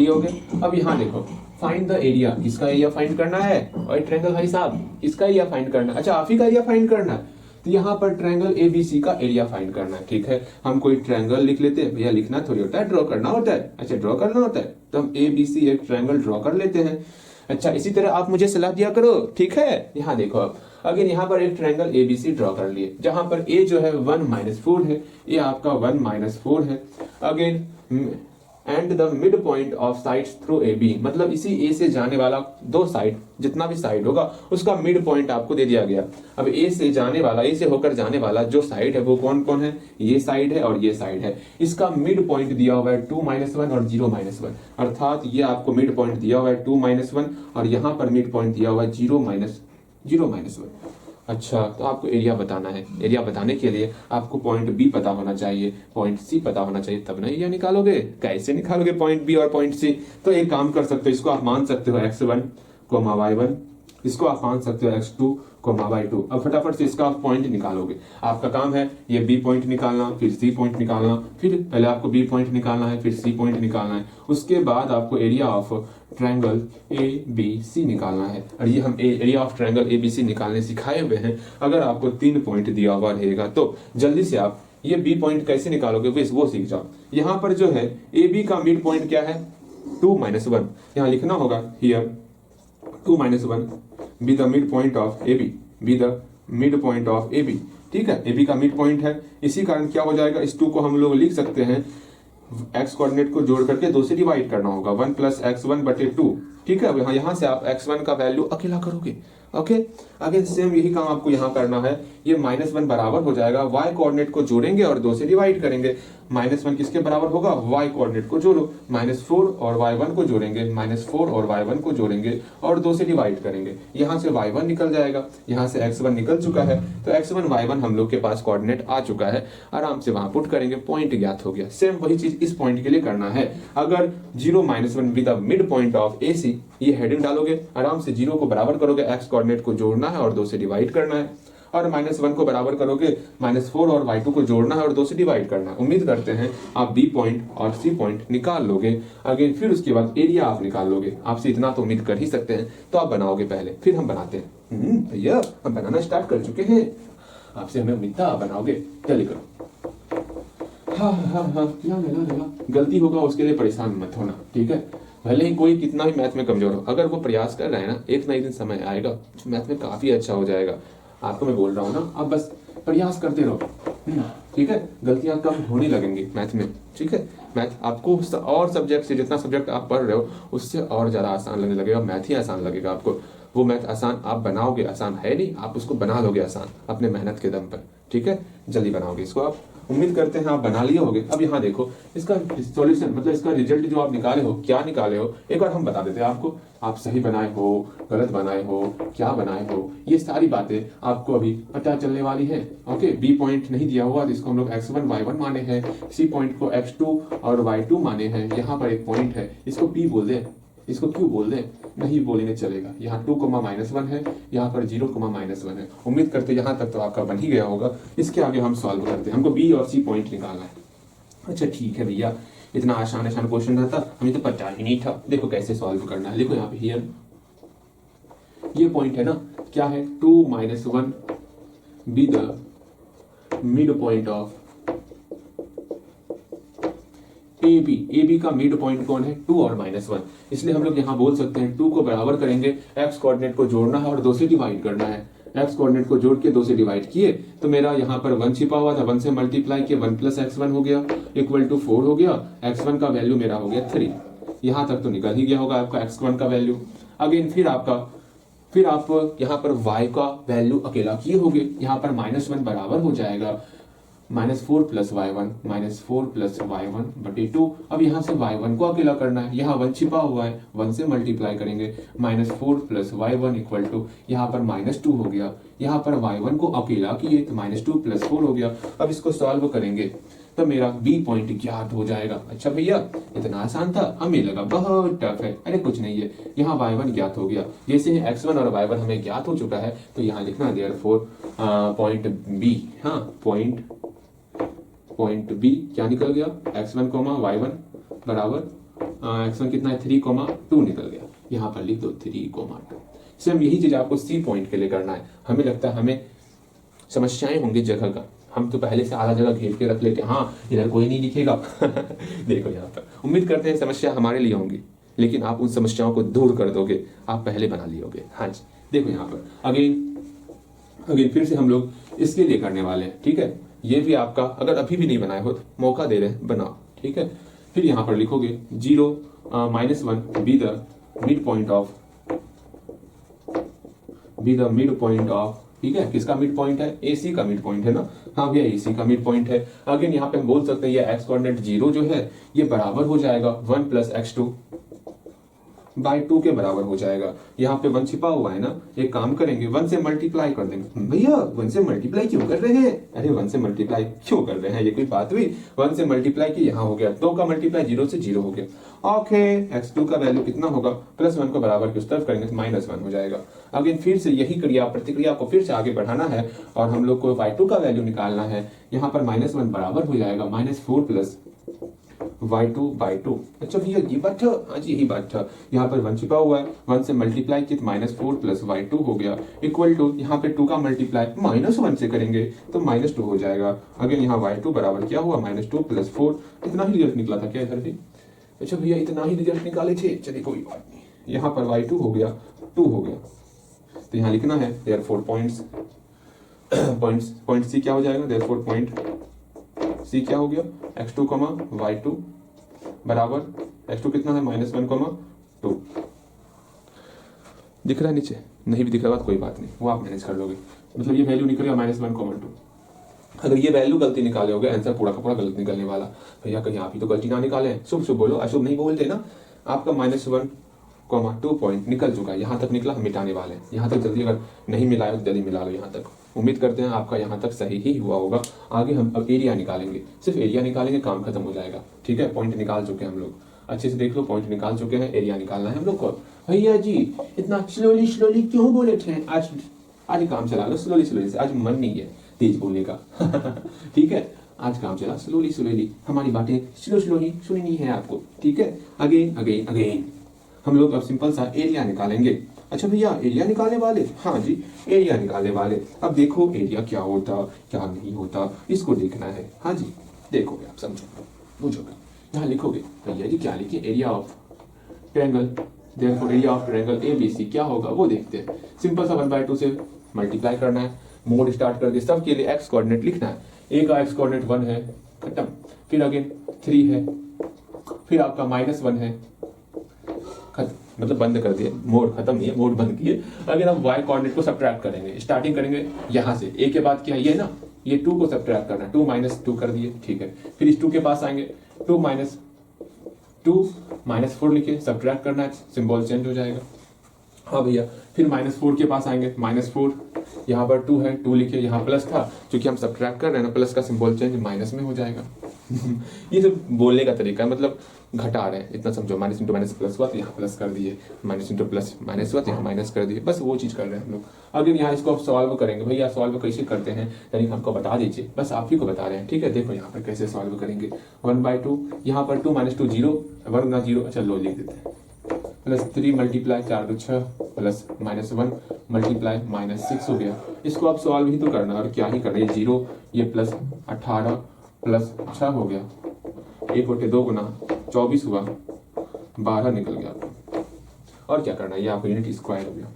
लियोगे। अब यहाँ देखो, फाइंड द एरिया, किसका एरिया फाइंड करना है? और ट्रायंगल भाई साहब, किसका एरिया फाइंड करना है? अच्छा, आप ही का एरिया फाइंड करना है। तो यहाँ पर ट्रायंगल एबीसी का एरिया फाइंड करना है। ठीक है, हम कोई ट्रायंगल लिख लेते हैं। भैया लिखना थोड़ी होता है, ड्रॉ करना होता है। अच्छा, ड्रॉ करना होता है, तो हम एबीसी एक ट्रायंगल ड्रॉ कर लेते हैं। अच्छा, इसी तरह आप मुझे सलाह दिया करो। ठीक है, यहाँ देखो, अब अगेन यहाँ पर एक ट्रायंगल एबीसी ड्रॉ कर लिए, जहां पर ए जो है 1-4 है, ये आपका 1-4 है। Again and the mid point of sides through A B, मतलब इसी ए से जाने वाला दो साइड, जितना भी साइड होगा उसका मिड पॉइंट आपको दे दिया गया। अब ए से जाने वाला, ए से होकर जाने वाला जो साइड है वो कौन कौन है? ये साइड है और ये साइड है। इसका मिड पॉइंट दिया हुआ है 2-1 और 0-1, अर्थात ये आपको मिड पॉइंट दिया हुआ है 2-1 और यहाँ पर मिड पॉइंट दिया हुआ है 0-1। अच्छा, तो आपको एरिया बताना है। एरिया बताने के लिए आपको पॉइंट बी पता होना चाहिए, पॉइंट सी पता होना चाहिए, तब ना एरिया निकालोगे। कैसे निकालोगे पॉइंट बी और पॉइंट सी? तो एक काम कर सकते हो, इसको आप मान सकते हो x1, y1, इसको आप मान सकते हो x2, y2। अब फटाफट से इसका आप पॉइंट निकालोगे। आपका काम है ये बी पॉइंट निकालना, फिर सी पॉइंट निकालना, फिर पहले आपको बी पॉइंट निकालना है, फिर सी पॉइंट निकालना है, उसके बाद आपको area of triangle A B C निकालना है। और ये हम area of triangle A B C निकालने सिखाए हुए हैं। अगर आपको 3 पॉइंट दिया हुआ रहेगा तो जल्दी से आप ये बी पॉइंट कैसे निकालोगे वो सीख जाओ। यहाँ पर जो है ए बी का मिड पॉइंट क्या है? 2-1। यहाँ लिखना होगा here 2-1 be the mid point of A B, be the mid point of A B. ठीक है, ए बी का मिड पॉइंट है। इसी कारण क्या हो जाएगा, इस 2 को हम लोग लिख सकते हैं, x कोऑर्डिनेट को जोड़ करके 2 से डिवाइड करना होगा, 1 + x1/2। ठीक है, अब यहाँ से आप x1 का वैल्यू अकेला करोगे। ओके, अगेन सेम यही काम आपको यहाँ करना है। ये -1 बराबर हो जाएगा, y कोऑर्डिनेट को जोड़ेंगे और 2 से डिवाइड करेंगे। -1 किसके बराबर होगा? y कोऑर्डिनेट को जोड़ो, -4 और y1 को जोड़ेंगे, -4 और y1 को जोड़ेंगे और 2 से डिवाइड करेंगे। यहाँ से y1 निकल जाएगा, यहाँ से x1 निकल चुका है, तो x1 y1 हम लोग के पास कोऑर्डिनेट आ चुका है। आराम से वहां पुट करेंगे, पॉइंट ज्ञात हो गया। सेम वही चीज इस पॉइंट के लिए करना है। अगर 0-1 with the mid point of A C, ये हेडिंग डालोगे, आराम से 0 को बराबर करोगे, x कोऑर्डिनेट को जोड़ना है और 2 से डिवाइड करना है, और -1 को बराबर करोगे, -4 और y2 को जोड़ना है और 2 से डिवाइड करना है। उम्मीद करते हैं आप बी पॉइंट और सी पॉइंट निकाल लोगे। अगेन फिर उसके बाद एरिया आप निकाल लोगे। आपसे इतना तो उम्मीद कर ही सकते हैं, तो आप बनाओगे पहले, फिर हम बनाते हैं। भैया हम बनाना स्टार्ट कर चुके हैं, आपसे हमें उम्मीद था आप बनाओगे। जल्दी करो। हाँ, गलती होगा उसके लिए परेशान मत होना। ठीक है, भले ही कोई कितना भी मैथ में कमजोर हो, अगर वो प्रयास कर रहा है ना, एक ना एक दिन समय आएगा मैथ में काफी अच्छा हो जाएगा। आपको मैं बोल रहा हूँ ना, आप बस प्रयास करते रहो। ठीक है, गलतियां कम होने लगेंगी मैथ में। ठीक है, मैथ आपको और सब्जेक्ट से, जितना सब्जेक्ट आप पढ़ रहे हो उससे और ज्यादा आसान लगने लगेगा। मैथ ही आसान लगेगा आपको। वो मैथ आसान आप बनाओगे, आसान है नहीं, आप उसको बना लोगे आसान अपने मेहनत के दम पर। ठीक है, जल्दी बनाओगे इसको आप। उम्मीद करते हैं आप बना लिए होगे। अब यहाँ देखो, इसका सॉल्यूशन मतलब इसका रिजल्ट जो आप निकाले हो, क्या निकाले हो, एक बार हम बता देते हैं आपको। आप सही बनाए हो, गलत बनाए हो, क्या बनाए हो, ये सारी बातें आपको अभी पता चलने वाली है। ओके, बी पॉइंट नहीं दिया हुआ तो इसको हम लोग x1 y1 माने हैं, सी पॉइंट को x2 और y2 माने हैं। यहाँ पर एक पॉइंट है, इसको p बोल दें, इसको क्यों बोल दें, नहीं बोलने चलेगा। यहाँ 2, -1 है, यहाँ पर 0, -1 है। उम्मीद करते यहाँ तक तो आपका बन ही गया होगा। इसके आगे हम सॉल्व करते हैं, हमको बी और सी पॉइंट निकालना है। अच्छा ठीक है भैया, इतना आसान क्वेश्चन रहता हमें तो पता ही नहीं था। देखो कैसे सॉल्व करना है। देखो यहाँ पे हियर ये पॉइंट है ना, क्या है? 2-1 be the mid point of A B का मिड पॉइंट कौन है? 2 और -1। इसलिए हम लोग यहाँ बोल सकते हैं 2 को बराबर करेंगे, x कोऑर्डिनेट को जोड़ना है और 2 से डिवाइड करना है। x कोऑर्डिनेट को जोड़ के 2 से डिवाइड किए तो मेरा यहाँ पर 1 छिपा हुआ था, 1 से मल्टीप्लाई किए, 1 + x1 हो गया = 4 हो गया। x1 का वैल्यू मेरा हो गया 3। यहाँ तक तो निकल ही गया होगा आपका x1 का वैल्यू। अगेन फिर आप यहाँ पर y का वैल्यू अकेला किए होगे, यहाँ पर -1 बराबर हो जाएगा -4 + y1, -4 + y1/2। अब यहाँ से y1 को अकेला करना है, यहाँ 1 छिपा हुआ है, 1 से मल्टीप्लाई करेंगे, -4 + y1 = यहाँ पर -2 हो गया। यहाँ पर y1 को अकेला किए तो -2 + 4 हो गया। अब इसको सॉल्व करेंगे तो मेरा बी पॉइंट ज्ञात हो जाएगा। अच्छा भैया इतना आसान था, हमें लगा बहुत टफ है। अरे कुछ नहीं है, यहाँ y1 ज्ञात हो गया। जैसे ही x1 और y1 हमें ज्ञात हो चुका है तो यहाँ लिखना देयरफॉर पॉइंट बी, हाँ पॉइंट बी क्या निकल गया? x1, y1 बराबर x1 कितना है 3,2 निकल गया, यहाँ पर लिख दो 3,2। सेम यही चीज आपको सी पॉइंट के लिए करना है। हमें लगता है हमें समस्याएं होंगी जगह का, हम तो पहले से आधा जगह घेर के रख लेते हैं, हाँ इधर कोई नहीं लिखेगा देखो यहाँ पर उम्मीद करते हैं समस्या हमारे लिए होंगी, लेकिन आप उन समस्याओं को दूर कर दोगे, आप पहले बना लियोगे। हाँ जी देखो यहाँ पर अगेन फिर से हम लोग इसके लिए करने वाले हैं, ठीक है। ये भी आपका अगर अभी भी नहीं बनाए हो तो मौका दे रहे हैं, बनाओ, ठीक है। फिर यहाँ पर लिखोगे 0 -1 B the mid point of, ठीक है। किसका मिड पॉइंट है? AC का मिड पॉइंट है ना, हाँ भैया AC का मिड पॉइंट है। अगेन यहाँ पे हम बोल सकते हैं ये x कोऑर्डिनेट 0 जो है ये बराबर हो जाएगा 1 + x2/2 के बराबर हो जाएगा। यहाँ पे 1 छिपा हुआ है ना, एक काम करेंगे 1 से मल्टीप्लाई कर देंगे। भैया 1 से मल्टीप्लाई क्यों कर रहे हैं? अरे 1 से मल्टीप्लाई क्यों कर रहे हैं, ये कोई बात हुई? 1 से मल्टीप्लाई की, यहाँ हो गया 2 का मल्टीप्लाई 0 से 0 हो गया। ओके x2 का वैल्यू कितना होगा? +1 को बराबर की उस तरफ करेंगे तो -1 हो जाएगा। अगेन फिर से यही क्रिया प्रतिक्रिया को फिर से आगे बढ़ाना है और हम लोग को y2 का वैल्यू निकालना है। यहाँ पर -1 बराबर हो जाएगा -4 + y2/2। अच्छा भैया ये बात था, हाँ जी यही बात था। यहाँ पर 1 छिपा हुआ है, 1 से मल्टीप्लाई किया -4 + y2 हो गया इक्वल टू, यहाँ पे 2 का मल्टीप्लाई -1 से करेंगे तो -2 हो जाएगा। अगेन यहाँ y2 बराबर क्या हुआ? -2 + 4। इतना ही रिजल्ट निकला था क्या इधर भी? अच्छा भैया इतना ही रिजल्ट निकाले थे, चलिए कोई बात नहीं। यहाँ पर y2 हो गया 2 हो गया, तो यहाँ लिखना है देयरफॉर पॉइंट सी क्या हो जाएगा? देयरफॉर पॉइंट सी क्या हो गया? x2, y2 बराबर x2 कितना है? -1, 2। दिख रहा है नीचे? नहीं भी दिख रहा तो कोई बात नहीं, वो आप मैनेज कर लोगे। मतलब ये वैल्यू निकलेगा -1, 2। अगर ये वैल्यू गलती निकाले होगे आंसर पूरा का पूरा गलत निकलने वाला। भैया कहीं आप ही तो गलती ना निकालें, शुभ बोलो, अशुभ नहीं बोलते ना। आपका -1, 2 पॉइंट निकल चुका है, यहाँ तक निकला, हम मिटाने वाले हैं। यहाँ तक जल्दी अगर नहीं मिलाए तो जल्दी मिला लो यहाँ तक। उम्मीद करते हैं आपका यहाँ तक सही ही हुआ होगा। आगे हम अब एरिया निकालेंगे, सिर्फ एरिया निकालेंगे, काम खत्म हो जाएगा, ठीक है। पॉइंट निकाल चुके हैं हम लोग, अच्छे से देख लो, पॉइंट निकाल चुके हैं, एरिया निकालना है हम लोग को। भैया जी इतना स्लोली क्यों बोले थे? आज काम चला लो स्लोली से, आज मन नहीं है तेज बोलने का ठीक है, आज काम चला स्लोली, हमारी बातें स्लो ही सुननी है आपको, ठीक है। अगेन हम लोग अब सिंपल सा एरिया निकालेंगे। अच्छा भैया एरिया निकालने वाले? हाँ जी एरिया निकालने वाले। अब देखो एरिया क्या होता क्या नहीं होता इसको देखना है। हाँ जी देखोगे आप, समझोगे, बुझोगे। यहाँ लिखोगे भैया जी क्या लिखे? Area of triangle, therefore area of triangle ABC क्या होगा वो देखते हैं। सिंपल सा 1/2 से मल्टीप्लाई करना है, मोड स्टार्ट कर दे, सबके लिए x कोऑर्डिनेट लिखना है। A का x कोऑर्डिनेट 1 है, खत्म। फिर अगेन 3 है, फिर आपका -1 है, मतलब बंद कर दिए, मोड खत्म नहीं है, मोड बंद किए। अगर हम y कोऑर्डिनेट को सब्ट्रैक्ट करेंगे, स्टार्टिंग करेंगे यहाँ से, a के बाद क्या ये ना, ये 2 को सब्ट्रैक्ट करना है, 2 - 2 कर दिए, ठीक है। फिर इस 2 के पास आएंगे, 2 - 4 लिखे, सब्ट्रैक्ट करना है, सिंबल चेंज हो जाएगा। हाँ भैया फिर -4 के पास आएंगे, -4 यहाँ पर 2 है, 2 लिखे, यहाँ प्लस था, क्योंकि हम सब्ट्रैक्ट कर रहे हैं ना, प्लस का सिंबल चेंज माइनस में हो जाएगा ये सब बोलने का तरीका है, मतलब घटा रहे हैं, इतना समझो। माइनस इंटू माइनस प्लस हुआ तो यहाँ प्लस कर दिए, माइनस इंटू प्लस माइनस हुआ तो यहाँ माइनस कर दिए, बस वो चीज़ कर रहे हैं हम लोग। अगर यहाँ इसको आप सॉल्व करेंगे, भैया सॉल्व कैसे करते हैं तरीका हमको बता दीजिए, बस आप ही को बता रहे हैं, ठीक है। देखो यहाँ पर कैसे सॉल्व करेंगे, 1/2 यहाँ पर 2 - 2 0, 1 गुना 0, अच्छा लो लिख देते हैं, +3 × 4 × 6 प्लस -1 × -6 हो गया। इसको आप सॉल्व ही तो करना और क्या ही करना है, 0 ये +18 + 6 हो गया, 1 × 2 × 24 हुआ, 12 निकल गया। और क्या करना है, ये आपका यूनिट स्क्वायर हो गया,